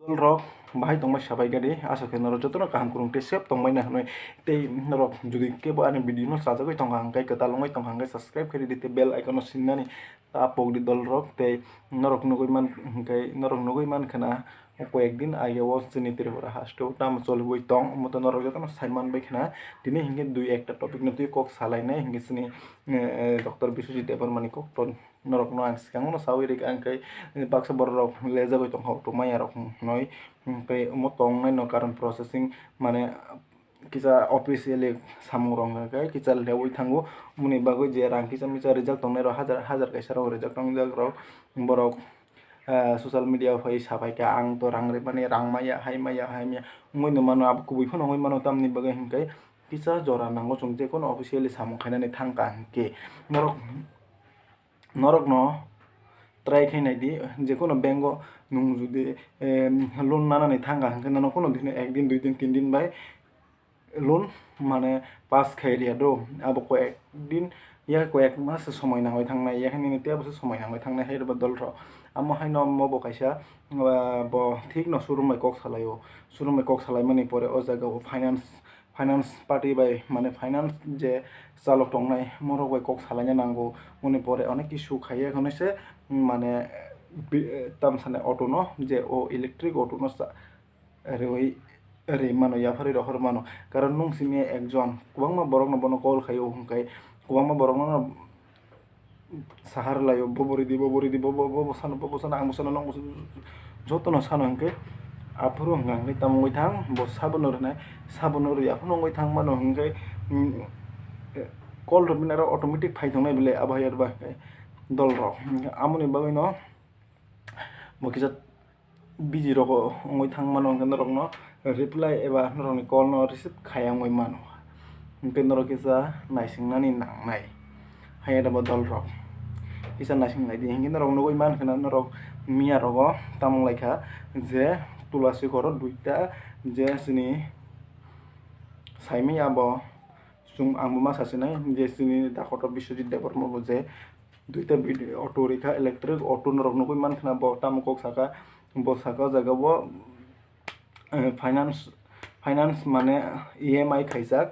rok bahai tongma sabai gadi asa ke noro jotono kaham kurung te sep tongmai na hanoi tei noro judi kebo ani video no sajagoi tongha hangkai ketalongoi tongha hangkai subscribe kari dite bell icon no sinnani apok di dol rok tei norok nugoi man hangkai norok nugoi man khana কয়েকদিন আগে ও চিনি ত্রিপুরা হাস্টো তাম চলবই তং মতো নরক যতন সাইমান বাই খানা দিনে হিঙ্গে দুই একটা টপিক নতুই কক সালাইনাই হিঙ্গে চিনি ডক্টর বিশ্বজিৎ দেববর্মানি কক টন নরক ন আং সিগাং ন সাউই rake আংkai baksa borok lejagoi tong hok to maya rok noi kai mo tong nai no karon processing mane kisa officially samung rong kai kisa lewoi thango muni bagoi je rang kisa misa result tong nai ro hajar hajar kaisa ro result tong jak ro borok social media fai sabai ka ang to rang re mane rang maya hai maya moi no mano ab kubui phono moi mano tamni bagai hingkai kisa jora nango chung je kono officially samung khainani thangka hingke norok no try খাইনাই দি যে কোনো Bang নুং যদি loan নানানি থাঙ্গা হাঙ্কে নানো কোনো দিনে একদিন দুই দিন তিন দিন বাই লোন মানে পাস খাইরিয়া দো আবো কয়েকদিন ইয়া কয়েক মাস সময় না হয়ে থাকনাই এখানে নিতে বছর সময় না হয়ে থাকনাই হাই রবা দল আমো হাই নম মবো কাইসা ব ঠিক ন সুরুমাই কক সালাই মানে পরে ও জায়গা ফাইনান্স পার্টি বাই মানে ফাইনান্স যে চালক টংনাই মরক বাই কক সালাইনা নাঙ্গো মনে পরে অনেক কিছু খাইয়ে এখন এসে মানে তাম সানে অটো ন যে ও ইলেকট্রিক অটো ন ওই রে মানো ইয়াফারি রহর মানো কারণ নুং সিনে একজন কুবাংমা বরক ন বনো কল খাইও হুঙ্কাই কুবাংমা বরক ন সাহার লাইও ববরি দি ববসানো আং বসানো নং যতন সানো হুঙ্কাই আফুরু হুঙ্গাঙ্কাই তামঙ্গই থাং ব সাবনর নাই সাবনর ইয়াফুনঙ্গই থাং মানো হুঙ্কাই কল রবিনার অটোমেটিক ফাইথংনাই বলে আবহাওয়ার বাহাই দল রক আমনি বাগৈ ন বকিজা বিজি রক ওই থাং মানো কেন রক ন রিপ্লাই এবা নরনি কল ন রিসিভ খায়াঙ্গই মানো কেন রক কিসা নাইসিংনানি নাংনাই হাইয়া দাবা দল রক কিসা নাইসিংনাই দি হিঙ্গিন রক নগই মান কেন নরক মিয়া রক তামং লাইখা যে তুলাসী ঘর দুইটা যে চিনি সাইমি আব সুম আংবুমা সাসিনাই যে চিনি ডাকট বিশ্বজিৎ দেববর্মা যে দুইটা অটো রিক্সা ইলেকট্রিক অটো নরক নগৈ মান খানা ব তামুকক সাকা জায়গা ব ফাইনান্স মানে ইএমআই খাইজাক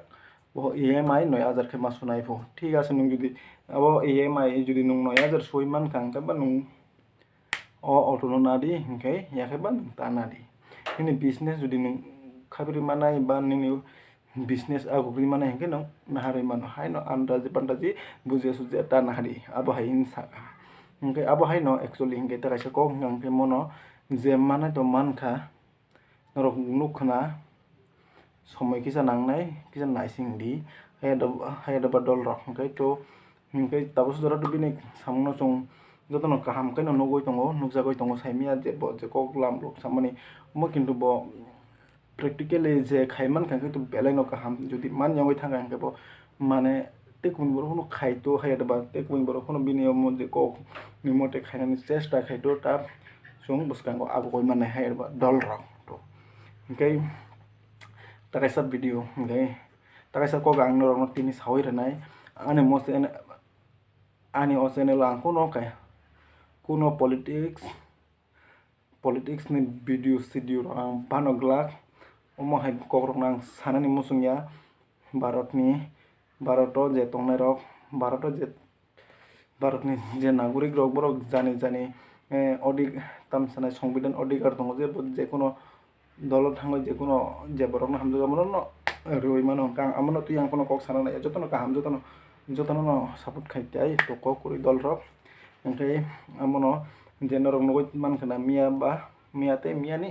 ব ইএমআই 9000 কে মাস শুনাইব ঠিক আছে নুং যদি আব ইএমআই যদি নুং 9000 সই মান খাংকা বা নুং অটো নাদি হিংকাই ইয়াকে বা নুং তা নাদি ini business যদি নুং খাবরি মানাই বা নিনি business agugri mana hengke no nahari mano hai no andaji bujia sujia ta nahari abo hai insa hengke abo hai no actually hengke ta kaisa ko hengke mono je mana to mankha norok nukhna সময় কিসা নাংনাই কিসা নাইসিং দি hai da badol rok hengke to hengke tabos dora to bini samno chung jotono kaham kai no nogoi tongo nukjagoi tongo saimia je bo je kok lam lok samani mo kintu bo practically যে খাইমান খাঙ্কে তো বেলাই নকা হাম যদি মান যাওই থাকা হাঙ্কে ব মানে তেকুন বড় কোনো খাইতো হাইয়াটা বা তেকুন বড় কোনো বিনিয়ম যে কক নিমতে খাইনানি চেষ্টা খাইতো তা সং বসকাঙ্গ আবো কই মানে হাইয়ার বা দল রক তো ওকে তাকাইসা ভিডিও ওকে তাকাইসা কক আং নরক তিনি সাউই রানাই আনে মসে আনি অসেনেল আং কোনো কাই কোনো politics ni video ang banogla omo hai kokrok nang sanani musungya bharoto je tongnai rok bharotni je nagorik rok borok jani odik tam sanai সংবিধান অধিকার dong je kono dolot hango je kono je borok na hamjaga mono no roi mano kang amono tu yang kono kok sanana jotono ka ham jotono no support khaitai to kok kuri dol rok engkai amono je norok nogoi man kana miate miani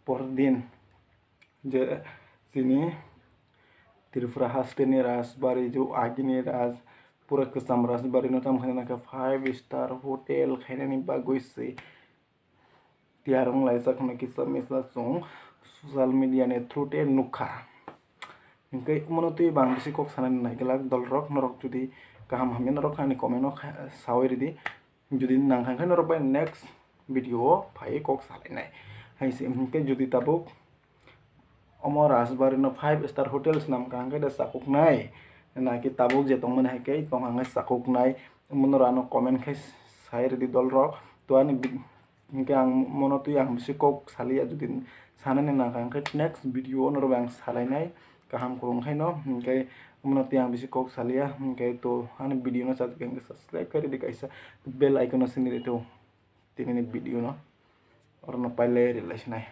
por din যে চিনি ত্রিপুরা হাস্টেনি রাজবারি যে আগিনি রাজ পুরা কসাম রাজবারি নতাম খানে নাকা 5 star hotel খাইনানি বা গইছে তিয়ারং লাইসা খনে কিসা মেসা সং সোশ্যাল মিডিয়া নে থ্রুতে নুখা ইনকে মনতে বাংলাদেশি কক সানানি নাইগলাক দল রক নরক যদি কাহাম হামে নরক খানি কমেনো সাওয়েরি দি যদি নাংখান খাই নরক বাই নেক্সট ভিডিও ফাই কক সালাইনাই হাইছে ইনকে যদি তাবুক omo rajbari no 5 star hotels nam kangkai da sakuk nai na ki tabuk je tong mane kai tong hangai sakuk nai monor ano comment kai sair di dol rok to ani hingke ang mono tui ang bisi kok salia jodi sanani nangka hingke next video no ang salainai kaham korongkhaino hingke mono tui ang bisi kok salia hingke to ani video no chat hingke subscribe kari di kaisa bell icon no sini to tinini video no orno paile relationai